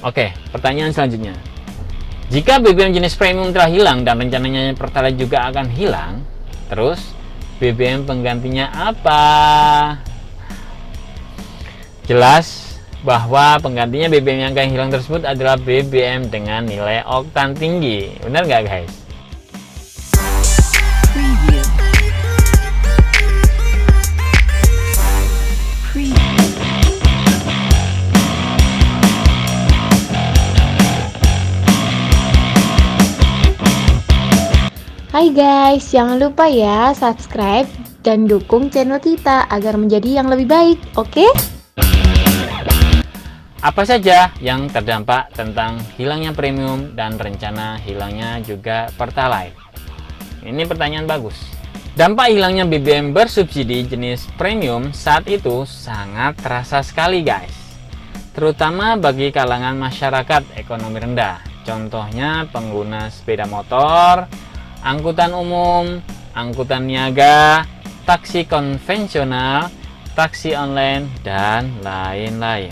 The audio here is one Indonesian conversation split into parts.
Oke, pertanyaan selanjutnya. Jika BBM jenis premium telah hilang dan rencananya Pertalite juga akan hilang, terus BBM penggantinya apa? Jelas bahwa penggantinya BBM yang akan hilang tersebut adalah BBM dengan nilai oktan tinggi. Benar nggak guys? Preview. Hai guys, jangan lupa ya subscribe dan dukung channel kita agar menjadi yang lebih baik, oke? Apa saja yang terdampak tentang hilangnya premium dan rencana hilangnya juga Pertalite? Ini pertanyaan bagus. Dampak hilangnya BBM bersubsidi jenis premium saat itu sangat terasa sekali guys, terutama bagi kalangan masyarakat ekonomi rendah. Contohnya pengguna sepeda motor, angkutan umum, angkutan niaga, taksi konvensional, taksi online, dan lain-lain.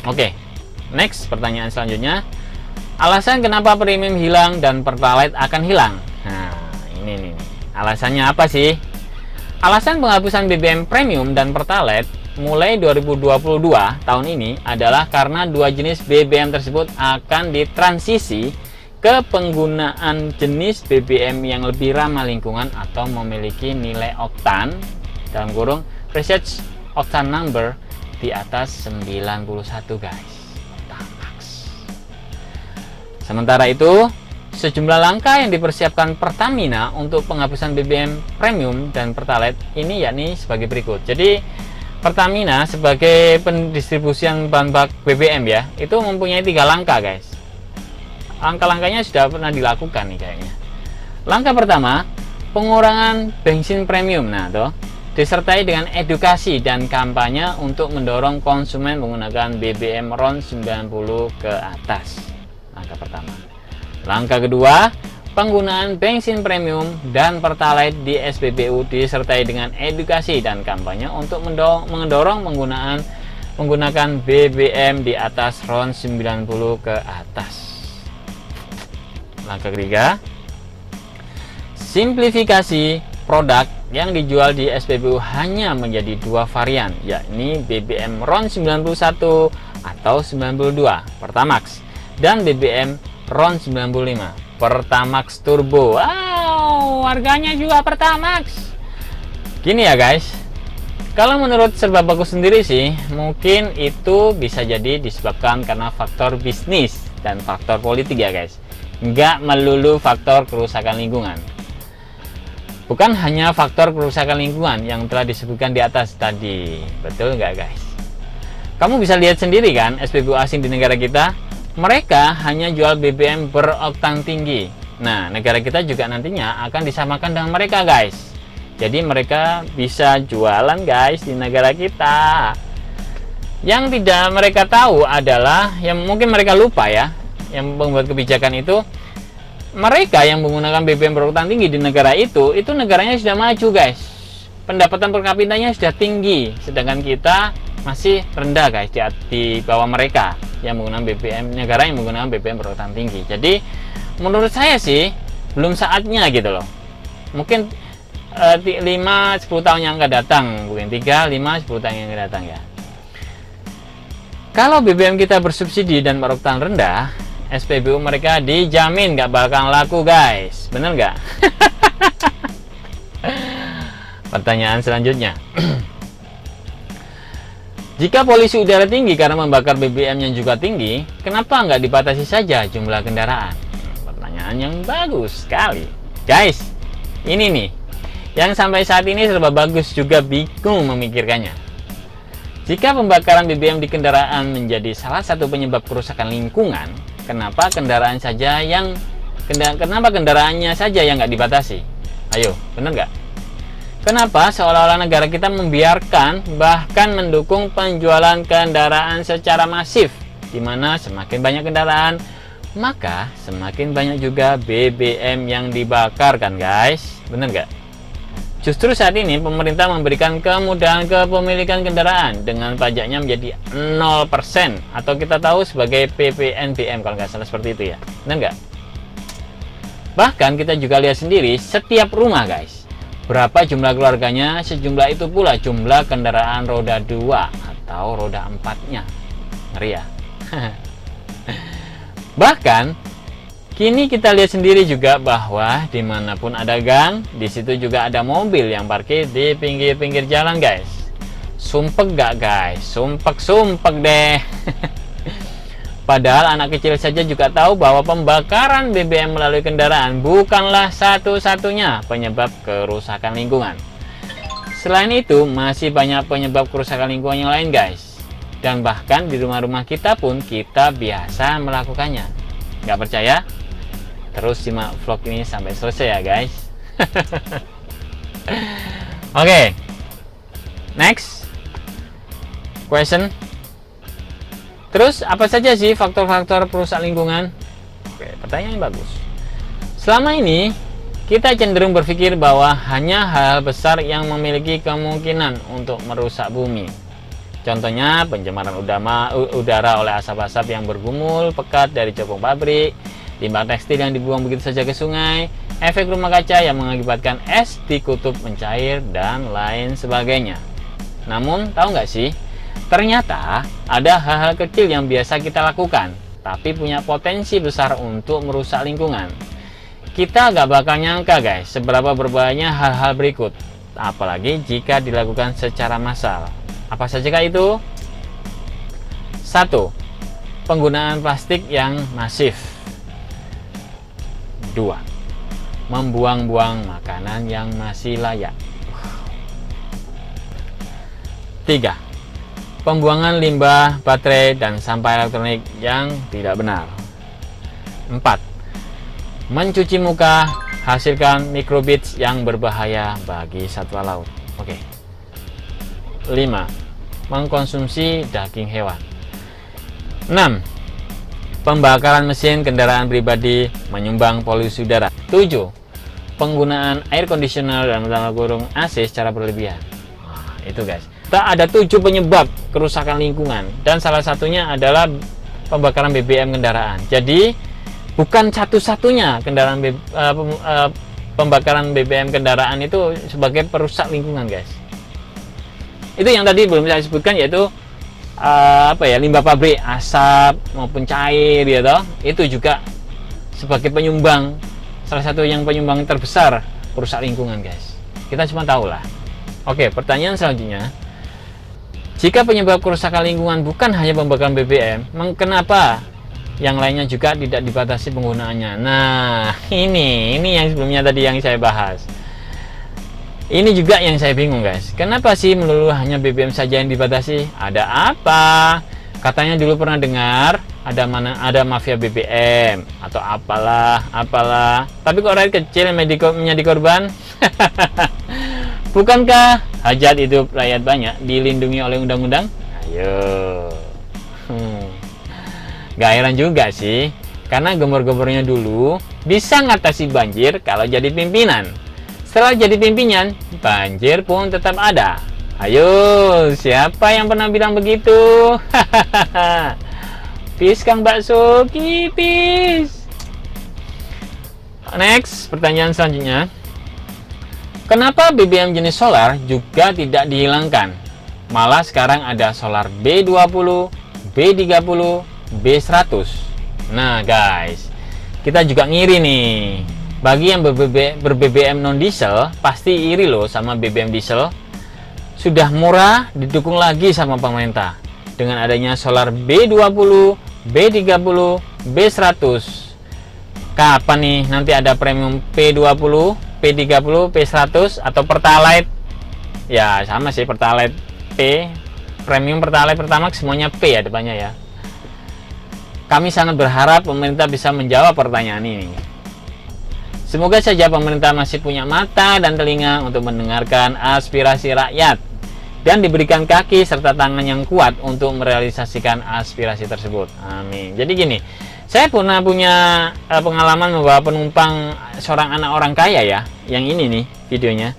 Oke, next pertanyaan selanjutnya. Alasan kenapa premium hilang dan Pertalite akan hilang? Nah, ini nih. Alasannya apa sih? Alasan penghapusan BBM premium dan Pertalite mulai 2022 tahun ini adalah karena dua jenis BBM tersebut akan ditransisi ke penggunaan jenis BBM yang lebih ramah lingkungan atau memiliki nilai oktan dalam kurung research octane number di atas 91 guys. Tamax. Sementara itu, sejumlah langkah yang dipersiapkan Pertamina untuk penghapusan BBM premium dan Pertalite ini yakni sebagai berikut. Jadi Pertamina sebagai pendistribusian bahan bakar BBM ya, itu mempunyai 3 langkah guys. Langkah-langkahnya sudah pernah dilakukan nih kayaknya. Langkah pertama, pengurangan bensin premium. Nah, tuh disertai dengan edukasi dan kampanye untuk mendorong konsumen menggunakan BBM RON 90 ke atas. Langkah pertama. Langkah kedua, penggunaan bensin premium dan Pertalite di SPBU disertai dengan edukasi dan kampanye untuk mendorong menggunakan BBM di atas RON 90 ke atas. Langkah ketiga, simplifikasi produk yang dijual di SPBU hanya menjadi 2 varian, yakni BBM RON 91 atau 92 Pertamax dan BBM RON 95 Pertamax Turbo. Wow, harganya juga Pertamax. Gini ya guys, kalau menurut Serba Bagus sendiri sih, mungkin itu bisa jadi disebabkan karena faktor bisnis dan faktor politik ya guys, nggak melulu faktor kerusakan lingkungan. Bukan hanya faktor kerusakan lingkungan yang telah disebutkan di atas tadi. Betul nggak guys? Kamu bisa lihat sendiri kan, SPBU asing di negara kita, mereka hanya jual BBM beroktan tinggi. Nah, negara kita juga nantinya akan disamakan dengan mereka guys. Jadi mereka bisa jualan guys di negara kita. Yang tidak mereka tahu adalah, yang mungkin mereka lupa ya, yang membuat kebijakan itu, mereka yang menggunakan BBM beroktan tinggi di negara itu negaranya sudah maju guys, pendapatan per kapitanya sudah tinggi, sedangkan kita masih rendah guys di bawah mereka yang menggunakan BBM, negara yang menggunakan BBM beroktan tinggi. Jadi menurut saya sih belum saatnya gitu loh. Mungkin 5-10 tahun yang akan datang, mungkin 3-5-10 tahun yang akan datang ya. Kalau BBM kita bersubsidi dan beroktan rendah, SPBU mereka dijamin nggak bakal laku guys. Bener nggak? Pertanyaan selanjutnya. Jika polusi udara tinggi karena membakar BBM yang juga tinggi, kenapa nggak dibatasi saja jumlah kendaraan? Pertanyaan yang bagus sekali. Guys, ini nih, yang sampai saat ini serba bagus juga bingung memikirkannya. Jika pembakaran BBM di kendaraan menjadi salah satu penyebab kerusakan lingkungan, kenapa kendaraannya saja yang nggak dibatasi? Ayo, bener nggak? Kenapa seolah-olah negara kita membiarkan bahkan mendukung penjualan kendaraan secara masif, di mana semakin banyak kendaraan, maka semakin banyak juga BBM yang dibakar kan guys? Bener nggak? Justru saat ini pemerintah memberikan kemudahan kepemilikan kendaraan dengan pajaknya menjadi 0% atau kita tahu sebagai PPNBM kalau nggak salah seperti itu ya. Bener nggak? Bahkan kita juga lihat sendiri setiap rumah guys, berapa jumlah keluarganya, sejumlah itu pula jumlah kendaraan roda 2 atau roda 4-nya. Ngeri ya? Bahkan kini kita lihat sendiri juga bahwa dimanapun ada gang, di situ juga ada mobil yang parkir di pinggir-pinggir jalan guys. Sumpek gak guys? Sumpek deh. Padahal anak kecil saja juga tahu bahwa pembakaran BBM melalui kendaraan bukanlah satu-satunya penyebab kerusakan lingkungan. Selain itu, masih banyak penyebab kerusakan lingkungan yang lain guys. Dan bahkan di rumah-rumah kita pun kita biasa melakukannya. Nggak percaya? Terus simak vlog ini sampai selesai ya guys. Oke. Next question. Terus apa saja sih faktor-faktor perusak lingkungan? Oke, pertanyaan yang bagus. Selama ini kita cenderung berpikir bahwa hanya hal besar yang memiliki kemungkinan untuk merusak bumi. Contohnya pencemaran udara oleh asap-asap yang bergumul pekat dari copong pabrik, limbah tekstil yang dibuang begitu saja ke sungai, efek rumah kaca yang mengakibatkan es di kutub mencair, dan lain sebagainya. Namun tahu nggak sih? Ternyata ada hal-hal kecil yang biasa kita lakukan, tapi punya potensi besar untuk merusak lingkungan. Kita gak bakal nyangka guys, seberapa berbahayanya hal-hal berikut. Apalagi jika dilakukan secara massal. Apa saja itu? 1. Penggunaan plastik yang masif. 2. Membuang-buang makanan yang masih layak. 3. Pembuangan limbah baterai dan sampah elektronik yang tidak benar. 4. Mencuci muka hasilkan mikrobits yang berbahaya bagi satwa laut. Oke. 5. Mengkonsumsi daging hewan. 6. Pembakaran mesin kendaraan pribadi menyumbang polusi udara. 7. Penggunaan air conditioner dan AC secara berlebihan. Nah, itu guys. Ada 7 penyebab kerusakan lingkungan dan salah satunya adalah pembakaran BBM kendaraan. Jadi bukan satu-satunya pembakaran BBM kendaraan itu sebagai perusak lingkungan guys. Itu yang tadi belum saya sebutkan, yaitu limbah pabrik, asap maupun cair ya toh. Itu juga sebagai penyumbang, salah satu yang penyumbang terbesar perusak lingkungan guys. Kita cuma tahu lah. Oke, pertanyaan selanjutnya. Jika penyebab kerusakan lingkungan bukan hanya pembakaran BBM, kenapa yang lainnya juga tidak dibatasi penggunaannya? Nah, ini yang sebelumnya tadi yang saya bahas. Ini juga yang saya bingung guys. Kenapa sih melulu hanya BBM saja yang dibatasi? Ada apa? Katanya dulu pernah dengar ada mafia BBM atau apalah. Tapi kok rakyat kecil yang menjadi korban? Bukankah hajat hidup rakyat banyak dilindungi oleh undang-undang? Ayo. Gak heran juga sih, karena gembor-gembornya dulu bisa ngatasi banjir kalau jadi pimpinan. Setelah jadi pimpinan, banjir pun tetap ada. Ayo, siapa yang pernah bilang begitu? Peace Kang Bakso, kipis. Next, pertanyaan selanjutnya. Kenapa BBM jenis solar juga tidak dihilangkan? Malah sekarang ada solar B20, B30, B100. Nah guys, kita juga ngiri nih. Bagi yang ber-BBM non-diesel, pasti iri loh sama BBM diesel. Sudah murah, didukung lagi sama pemerintah. Dengan adanya solar B20, B30, B100. Kapan nih nanti ada premium P20? P30, P100 atau Pertalite. Ya sama sih, Pertalite P, Premium, Pertalite, Pertamax semuanya P ya depannya ya. Kami sangat berharap pemerintah bisa menjawab pertanyaan ini. Semoga saja pemerintah masih punya mata dan telinga untuk mendengarkan aspirasi rakyat dan diberikan kaki serta tangan yang kuat untuk merealisasikan aspirasi tersebut. Amin. Jadi gini, saya pernah punya pengalaman membawa penumpang seorang anak orang kaya ya, yang ini nih videonya.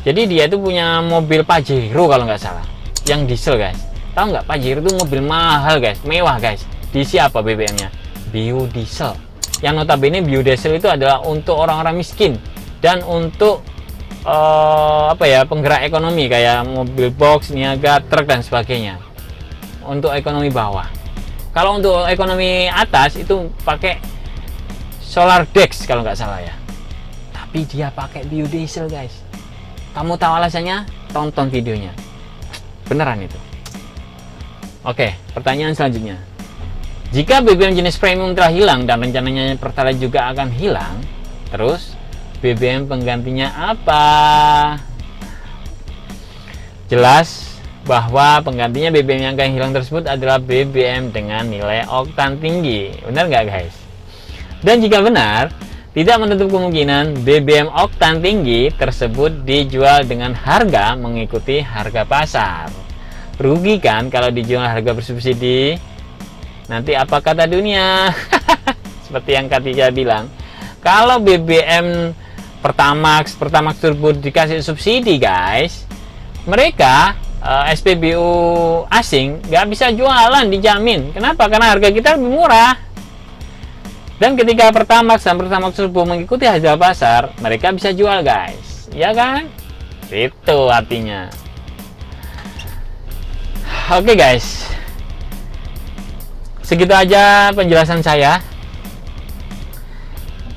Jadi dia itu punya mobil Pajero kalau nggak salah, yang diesel guys. Tahu nggak, Pajero itu mobil mahal guys, mewah guys. Diisi apa BBM-nya? Biodiesel. Yang notabene biodiesel itu adalah untuk orang-orang miskin dan untuk penggerak ekonomi kayak mobil box, niaga, truk dan sebagainya. Untuk ekonomi bawah. Kalau untuk ekonomi atas itu pakai solar dex kalau nggak salah ya. Tapi dia pakai biodiesel guys. Kamu tahu alasannya? Tonton videonya. Beneran itu. Oke, pertanyaan selanjutnya. Jika BBM jenis premium telah hilang dan rencananya Pertalite juga akan hilang, terus BBM penggantinya apa? Jelas bahwa penggantinya BBM yang akan hilang tersebut adalah BBM dengan nilai oktan tinggi. Benar nggak guys? Dan jika benar, tidak menutup kemungkinan BBM oktan tinggi tersebut dijual dengan harga mengikuti harga pasar. Rugi kan kalau dijual harga bersubsidi? Nanti apa kata dunia? Seperti yang Katia bilang, kalau BBM Pertamax Turbo dikasih subsidi guys, mereka SPBU asing nggak bisa jualan, dijamin. Kenapa? Karena harga kita lebih murah. Dan ketika Pertamax dan Pertamax Turbo mengikuti harga pasar, mereka bisa jual guys, ya kan? Itu artinya. Oke guys, segitu aja penjelasan saya.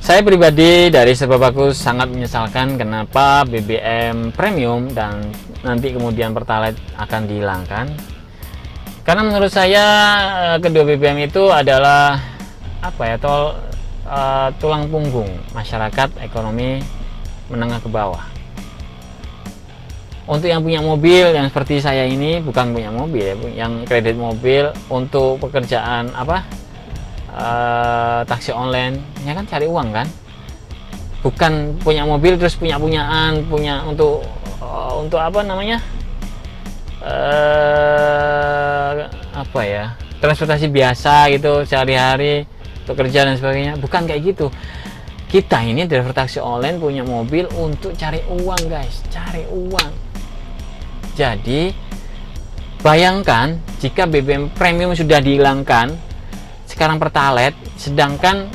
Saya pribadi dari Serba Bagus sangat menyesalkan kenapa BBM premium dan nanti kemudian Pertalite akan dihilangkan. Karena menurut saya kedua BBM itu adalah tulang punggung masyarakat ekonomi menengah ke bawah. Untuk yang punya mobil, yang seperti saya ini bukan punya mobil ya, yang kredit mobil untuk pekerjaan taksi online, ya kan cari uang kan, bukan punya mobil terus punya untuk transportasi biasa gitu sehari-hari untuk kerja dan sebagainya, bukan kayak gitu. Kita ini driver taksi online punya mobil untuk cari uang guys, cari uang. Jadi bayangkan jika BBM premium sudah dihilangkan, sekarang Pertalite, sedangkan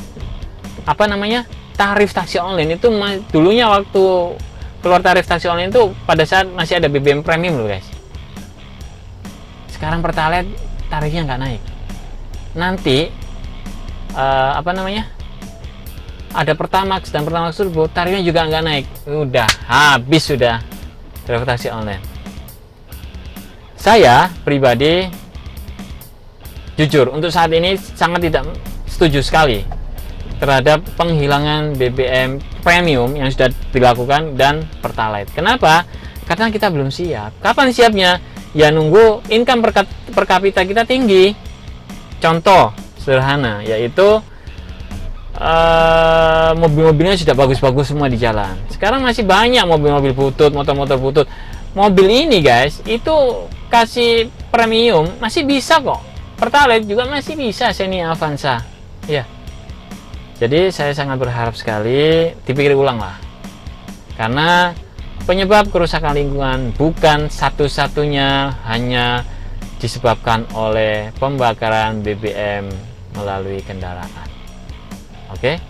tarif taksi online itu dulunya waktu keluar tarif taksi online itu pada saat masih ada BBM premium loh guys. Sekarang Pertalite tarifnya nggak naik. Nanti ada Pertamax dan Pertamax Turbo, tarifnya juga nggak naik. Udah habis sudah driver taksi online. Saya pribadi jujur untuk saat ini sangat tidak setuju sekali terhadap penghilangan BBM premium yang sudah dilakukan dan Pertalite. Kenapa? Karena kita belum siap. Kapan siapnya? Ya nunggu income per kapita kita tinggi. Contoh sederhana yaitu mobil-mobilnya sudah bagus-bagus semua di jalan. Sekarang masih banyak mobil-mobil butut, motor-motor butut. Mobil ini guys, itu kasih premium masih bisa kok. Pertalite juga masih bisa, Xenia Avanza. Ya. Jadi saya sangat berharap sekali dipikir ulang lah. Karena penyebab kerusakan lingkungan bukan satu-satunya hanya disebabkan oleh pembakaran BBM melalui kendaraan. Oke,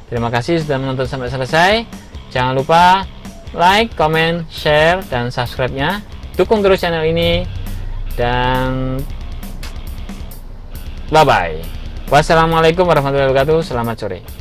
terima kasih sudah menonton sampai selesai. Jangan lupa like, comment, share, dan subscribe-nya. Dukung terus channel ini. Dan bye-bye. Wassalamualaikum warahmatullahi wabarakatuh. Selamat sore.